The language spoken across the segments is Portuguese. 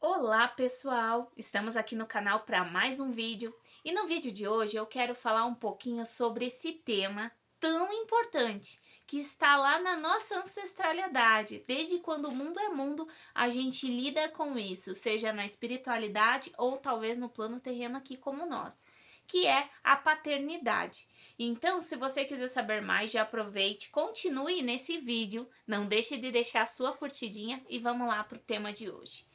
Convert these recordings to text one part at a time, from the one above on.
Olá pessoal, estamos aqui no canal para mais um vídeo e no vídeo de hoje eu quero falar um pouquinho sobre esse tema tão importante que está lá na nossa ancestralidade. Desde quando o mundo é mundo, a gente lida com isso, seja na espiritualidade ou talvez no plano terreno aqui como nós, que é a paternidade. Então, se você quiser saber mais, já aproveite, continue nesse vídeo, não deixe de deixar a sua curtidinha e vamos lá para o tema de hoje.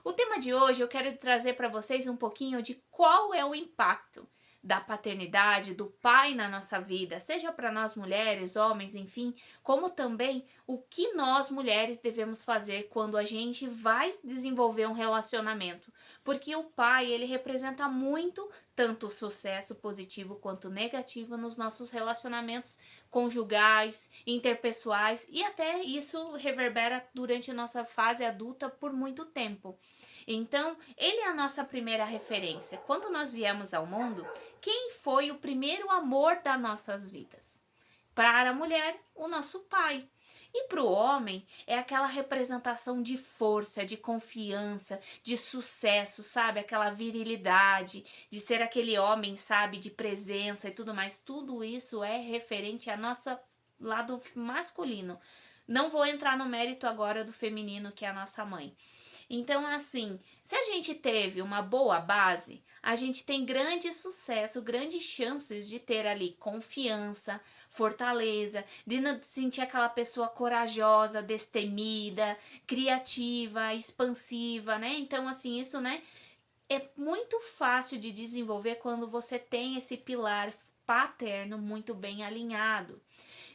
O tema de hoje eu quero trazer para vocês um pouquinho de qual é o impacto da paternidade, do pai na nossa vida, seja para nós mulheres, homens, enfim, como também o que nós mulheres devemos fazer quando a gente vai desenvolver um relacionamento, porque o pai, ele representa muito tanto o sucesso positivo quanto negativo nos nossos relacionamentos conjugais, interpessoais e até isso reverbera durante a nossa fase adulta por muito tempo. Então, ele é a nossa primeira referência. Quando nós viemos ao mundo, quem foi o primeiro amor das nossas vidas? Para a mulher, o nosso pai. E para o homem, é aquela representação de força, de confiança, de sucesso, sabe? Aquela virilidade, de ser aquele homem, sabe? De presença e tudo mais. Tudo isso é referente ao nosso lado masculino. Não vou entrar no mérito agora do feminino, que é a nossa mãe. Então, assim, se a gente teve uma boa base, a gente tem grande sucesso, grandes chances de ter ali confiança, fortaleza, de não sentir aquela pessoa corajosa, destemida, criativa, expansiva, né? Então, assim, isso, né, é muito fácil de desenvolver quando você tem esse pilar paterno muito bem alinhado.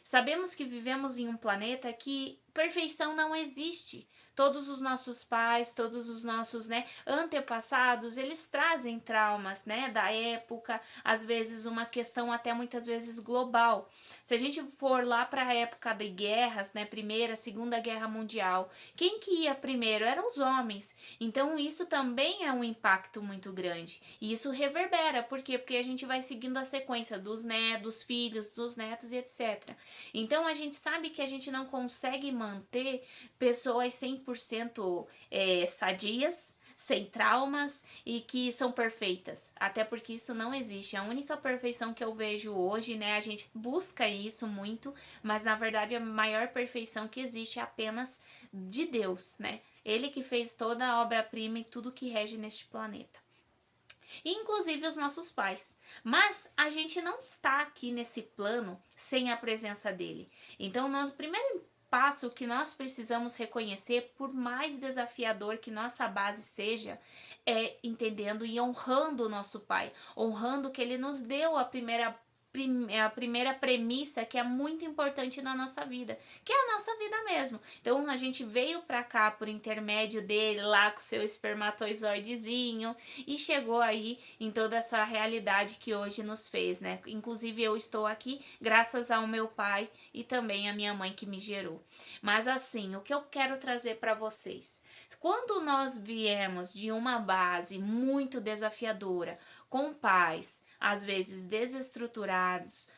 Sabemos que vivemos em um planeta que perfeição não existe. Todos os nossos pais, todos os nossos, né, antepassados, eles trazem traumas, né, da época, às vezes uma questão até muitas vezes global. Se a gente for lá para a época de guerras, né, Primeira, Segunda Guerra Mundial, quem que ia primeiro? Eram os homens. Então isso também é um impacto muito grande. E isso reverbera, por quê? Porque a gente vai seguindo a sequência dos dos filhos, dos netos e etc. Então a gente sabe que a gente não consegue manter pessoas 100% sadias, sem traumas e que são perfeitas. Até porque isso não existe. A única perfeição que eu vejo hoje, né, a gente busca isso muito, mas na verdade a maior perfeição que existe é apenas de Deus, né? Ele que fez toda a obra-prima e tudo que rege neste planeta, inclusive os nossos pais. Mas a gente não está aqui nesse plano sem a presença dele. Então, o primeiro passo que nós precisamos reconhecer, por mais desafiador que nossa base seja, é entendendo e honrando o nosso pai, honrando que ele nos deu a primeira premissa que é muito importante na nossa vida, que é a nossa vida mesmo. Então a gente veio pra cá por intermédio dele lá com seu espermatozoidezinho e chegou aí em toda essa realidade que hoje nos fez, né? Inclusive eu estou aqui graças ao meu pai e também à minha mãe que me gerou. Mas assim, o que eu quero trazer para vocês, quando nós viemos de uma base muito desafiadora, com pais às vezes desestruturados,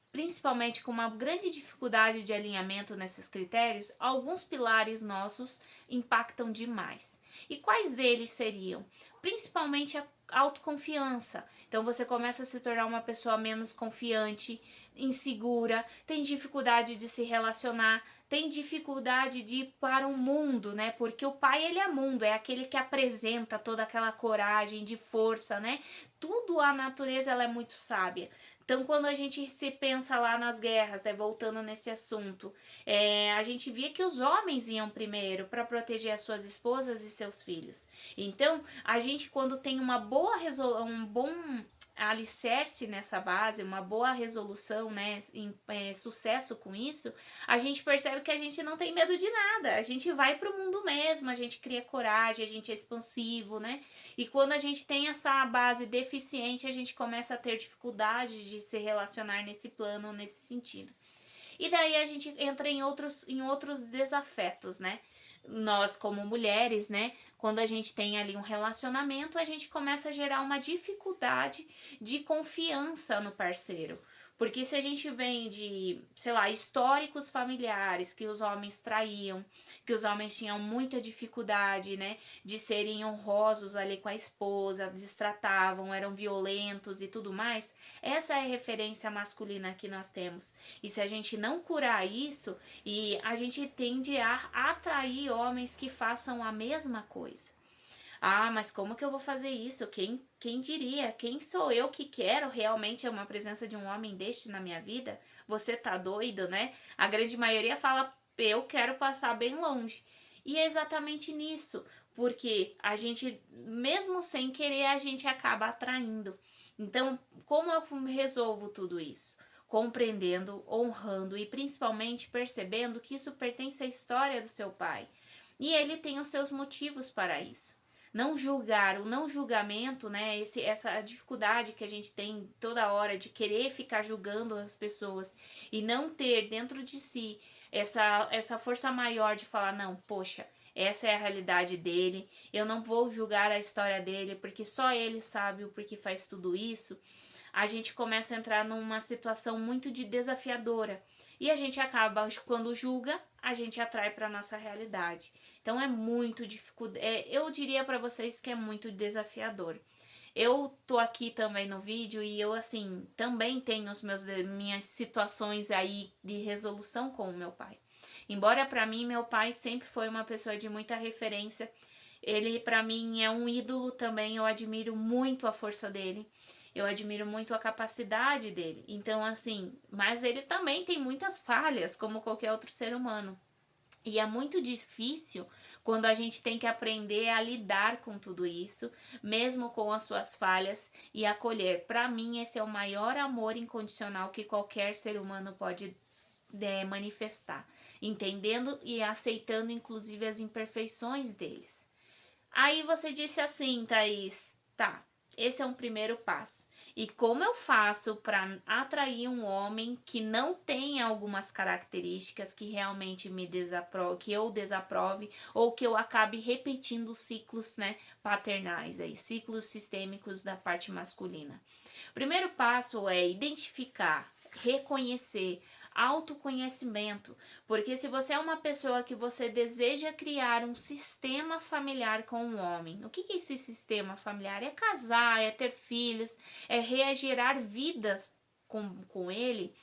principalmente com uma grande dificuldade de alinhamento nesses critérios, alguns pilares nossos impactam demais. E quais deles seriam? Principalmente a autoconfiança. Então você começa a se tornar uma pessoa menos confiante, insegura, tem dificuldade de se relacionar, tem dificuldade de ir para o mundo, né? Porque o pai, ele é mundo, é aquele que apresenta toda aquela coragem de força, né? Tudo a natureza, ela é muito sábia. Então, quando a gente se pensa lá nas guerras, né, voltando nesse assunto, a gente via que os homens iam primeiro para proteger as suas esposas e seus filhos. Então, a gente, quando tem uma boa um bom alicerce nessa base, uma boa resolução, né, sucesso com isso, a gente percebe que a gente não tem medo de nada, a gente vai pro mundo mesmo, a gente cria coragem, a gente é expansivo, né, e quando a gente tem essa base deficiente, a gente começa a ter dificuldade de se relacionar nesse plano, nesse sentido. E daí a gente entra em outros desafetos, né? Nós, como mulheres, né? Quando a gente tem ali um relacionamento, a gente começa a gerar uma dificuldade de confiança no parceiro. Porque se a gente vem de, sei lá, históricos familiares que os homens traíam, que os homens tinham muita dificuldade, né, de serem honrosos ali com a esposa, destratavam, eram violentos e tudo mais, essa é a referência masculina que nós temos. E se a gente não curar isso, e a gente tende a atrair homens que façam a mesma coisa. Ah, mas como que eu vou fazer isso? Quem diria? Quem sou eu que quero realmente uma presença de um homem deste na minha vida? Você tá doido, né? A grande maioria fala, eu quero passar bem longe. E é exatamente nisso, porque a gente, mesmo sem querer, a gente acaba atraindo. Então, como eu resolvo tudo isso? Compreendendo, honrando e principalmente percebendo que isso pertence à história do seu pai. E ele tem os seus motivos para isso. Não julgar, o não julgamento, né? Essa dificuldade que a gente tem toda hora de querer ficar julgando as pessoas e não ter dentro de si essa força maior de falar, não, poxa, essa é a realidade dele, eu não vou julgar a história dele porque só ele sabe o porquê faz tudo isso. A gente começa a entrar numa situação muito desafiadora e a gente acaba, quando julga, a gente atrai para nossa realidade. Então é muito difícil, eu diria para vocês que é muito desafiador. Eu tô aqui também no vídeo e eu assim também tenho minhas situações aí de resolução com o meu pai. Embora para mim meu pai sempre foi uma pessoa de muita referência, ele para mim é um ídolo também, eu admiro muito a força dele. Eu admiro muito a capacidade dele. Então, assim, mas ele também tem muitas falhas, como qualquer outro ser humano. E é muito difícil quando a gente tem que aprender a lidar com tudo isso, mesmo com as suas falhas, e acolher. Para mim, esse é o maior amor incondicional que qualquer ser humano pode manifestar, entendendo e aceitando, inclusive, as imperfeições deles. Aí você disse assim, Thaís, tá, esse é um primeiro passo. E como eu faço para atrair um homem que não tem algumas características que realmente que eu desaprove ou que eu acabe repetindo ciclos, né, paternais aí, ciclos sistêmicos da parte masculina. Primeiro passo é identificar, reconhecer, autoconhecimento, porque se você é uma pessoa que você deseja criar um sistema familiar com um homem, o que é esse sistema familiar? É casar, é ter filhos, é regerar vidas com ele.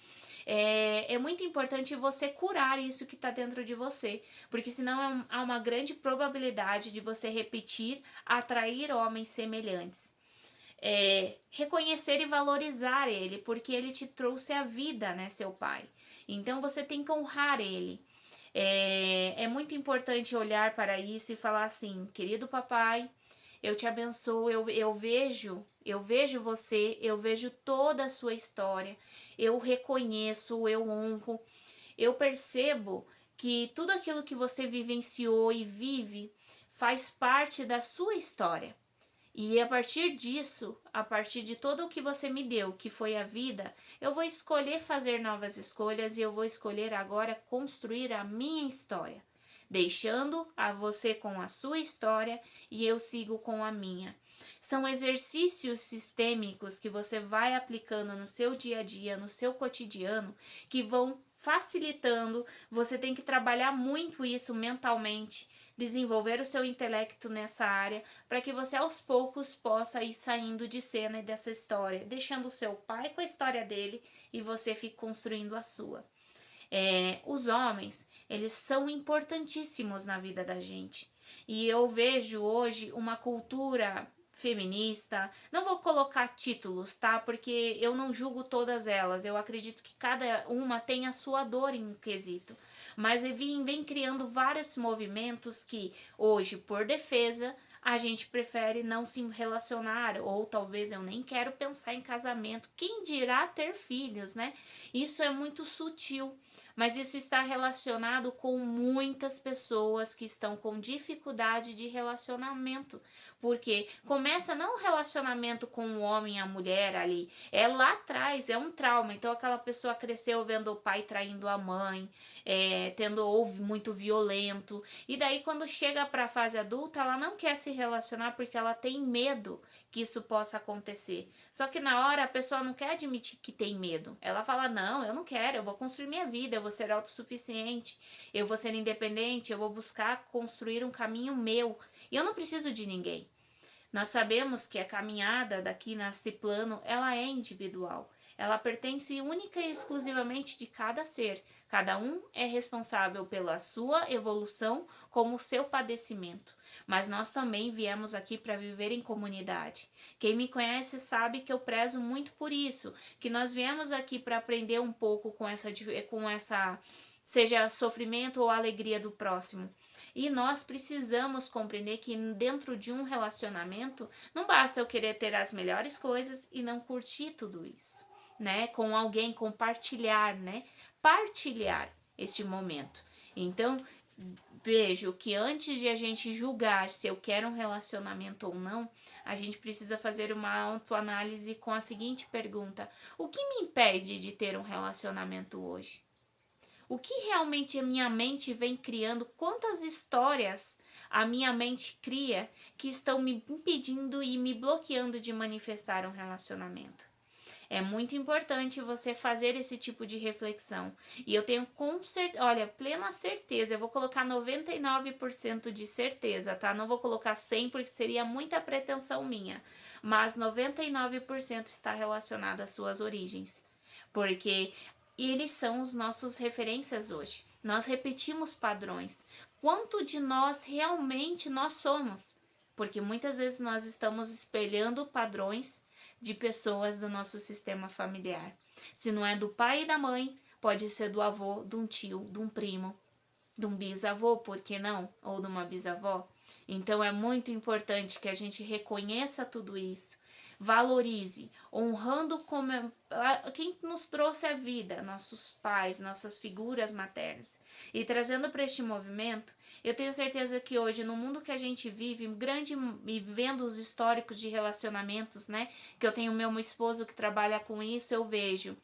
É muito importante você curar isso que está dentro de você, porque senão há uma grande probabilidade de você repetir, atrair homens semelhantes. Reconhecer e valorizar ele, porque ele te trouxe a vida, né, seu pai. Então você tem que honrar ele. É muito importante olhar para isso e falar assim, querido papai, eu te abençoo, eu vejo você, eu vejo toda a sua história, eu reconheço, eu honro, eu percebo que tudo aquilo que você vivenciou e vive faz parte da sua história. E a partir disso, a partir de tudo o que você me deu, que foi a vida, eu vou escolher fazer novas escolhas e eu vou escolher agora construir a minha história, deixando a você com a sua história e eu sigo com a minha. São exercícios sistêmicos que você vai aplicando no seu dia a dia, no seu cotidiano, que vão facilitando. Você tem que trabalhar muito isso mentalmente, desenvolver o seu intelecto nessa área, para que você aos poucos possa ir saindo de cena e dessa história, deixando o seu pai com a história dele e você fique construindo a sua. Os homens, eles são importantíssimos na vida da gente. E eu vejo hoje uma cultura feminista, não vou colocar títulos, tá? Porque eu não julgo todas elas, eu acredito que cada uma tem a sua dor em um quesito. Mas vem criando vários movimentos que hoje, por defesa, a gente prefere não se relacionar, ou talvez eu nem quero pensar em casamento, quem dirá ter filhos, né? Isso é muito sutil, mas isso está relacionado com muitas pessoas que estão com dificuldade de relacionamento, porque começa não um relacionamento com o homem e a mulher ali, lá atrás, é um trauma, então aquela pessoa cresceu vendo o pai traindo a mãe, tendo ou muito violento. E daí quando chega para a fase adulta, ela não quer se relacionar porque ela tem medo que isso possa acontecer. Só que na hora a pessoa não quer admitir que tem medo. Ela fala: não, eu não quero, eu vou construir minha vida, eu vou ser autossuficiente, eu vou ser independente, eu vou buscar construir um caminho meu. E eu não preciso de ninguém. Nós sabemos que a caminhada daqui nesse plano, ela é individual. Ela pertence única e exclusivamente de cada ser. Cada um é responsável pela sua evolução como o seu padecimento. Mas nós também viemos aqui para viver em comunidade. Quem me conhece sabe que eu prezo muito por isso, que nós viemos aqui para aprender um pouco com essa seja sofrimento ou alegria do próximo. E nós precisamos compreender que dentro de um relacionamento não basta eu querer ter as melhores coisas e não curtir tudo isso, né? Com alguém, compartilhar, né? Partilhar este momento. Então, vejo que antes de a gente julgar se eu quero um relacionamento ou não, a gente precisa fazer uma autoanálise com a seguinte pergunta: o que me impede de ter um relacionamento hoje? O que realmente a minha mente vem criando? Quantas histórias a minha mente cria que estão me impedindo e me bloqueando de manifestar um relacionamento? É muito importante você fazer esse tipo de reflexão. E eu tenho plena certeza, eu vou colocar 99% de certeza, tá? Não vou colocar 100 porque seria muita pretensão minha. Mas 99% está relacionado às suas origens. Porque eles são os nossos referências hoje. Nós repetimos padrões. Quanto de nós realmente nós somos? Porque muitas vezes nós estamos espelhando padrões de pessoas do nosso sistema familiar. Se não é do pai e da mãe, pode ser do avô, de um tio, de um primo, de um bisavô, por que não? Ou de uma bisavó. Então é muito importante que a gente reconheça tudo isso, valorize, honrando quem nos trouxe a vida, nossos pais, nossas figuras maternas. E trazendo para este movimento, eu tenho certeza que hoje, no mundo que a gente vive, e vendo os históricos de relacionamentos, né? Que eu tenho meu esposo que trabalha com isso, eu vejo.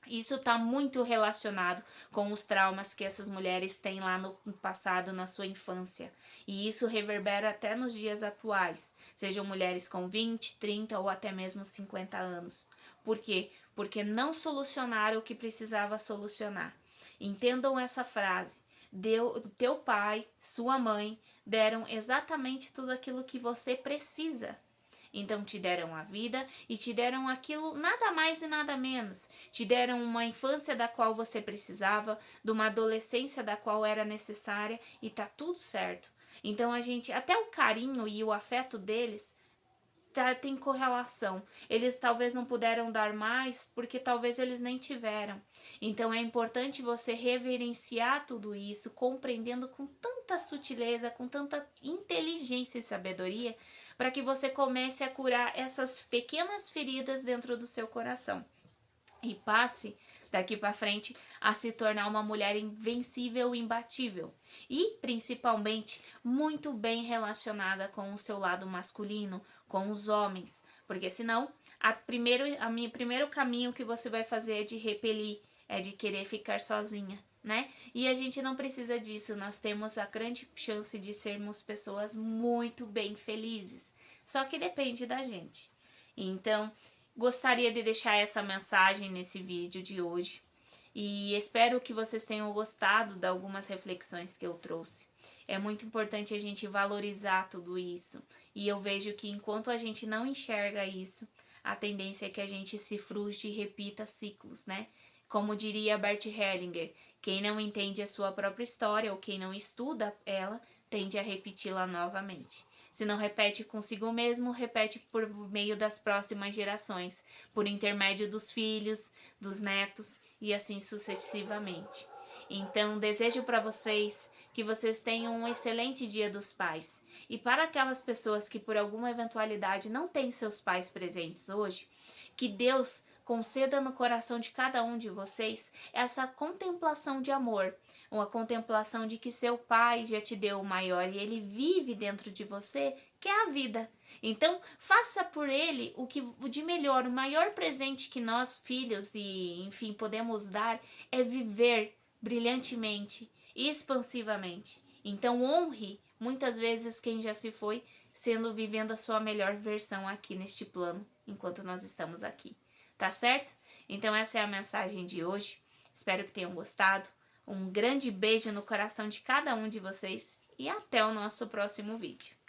Isso está muito relacionado com os traumas que essas mulheres têm lá no passado, na sua infância. E isso reverbera até nos dias atuais, sejam mulheres com 20, 30 ou até mesmo 50 anos. Por quê? Porque não solucionaram o que precisava solucionar. Entendam essa frase: teu pai, sua mãe deram exatamente tudo aquilo que você precisa. Então te deram a vida e te deram aquilo, nada mais e nada menos. Te deram uma infância da qual você precisava, de uma adolescência da qual era necessária, e tá tudo certo. Então até o carinho e o afeto deles tem correlação. Eles talvez não puderam dar mais porque talvez eles nem tiveram. Então é importante você reverenciar tudo isso, compreendendo com tanta sutileza, com tanta inteligência e sabedoria, para que você comece a curar essas pequenas feridas dentro do seu coração e passe daqui para frente a se tornar uma mulher invencível e imbatível, e principalmente muito bem relacionada com o seu lado masculino, com os homens, porque senão primeiro caminho que você vai fazer é de repelir, é de querer ficar sozinha, né? E a gente não precisa disso, nós temos a grande chance de sermos pessoas muito bem felizes, só que depende da gente. Então, gostaria de deixar essa mensagem nesse vídeo de hoje e espero que vocês tenham gostado de algumas reflexões que eu trouxe. É muito importante a gente valorizar tudo isso, e eu vejo que enquanto a gente não enxerga isso, a tendência é que a gente se frustre e repita ciclos, né? Como diria Bert Hellinger, quem não entende a sua própria história ou quem não estuda ela, tende a repeti-la novamente. Se não repete consigo mesmo, repete por meio das próximas gerações, por intermédio dos filhos, dos netos e assim sucessivamente. Então, desejo para vocês que vocês tenham um excelente Dia dos Pais. E para aquelas pessoas que por alguma eventualidade não têm seus pais presentes hoje, que Deus conceda no coração de cada um de vocês essa contemplação de amor, uma contemplação de que seu pai já te deu o maior e ele vive dentro de você, que é a vida. Então, faça por ele o de melhor. O maior presente que nós, filhos, e enfim, podemos dar é viver brilhantemente, expansivamente. Então honre muitas vezes quem já se foi, vivendo a sua melhor versão aqui neste plano, enquanto nós estamos aqui. Tá certo? Então essa é a mensagem de hoje. Espero que tenham gostado. Um grande beijo no coração de cada um de vocês e até o nosso próximo vídeo.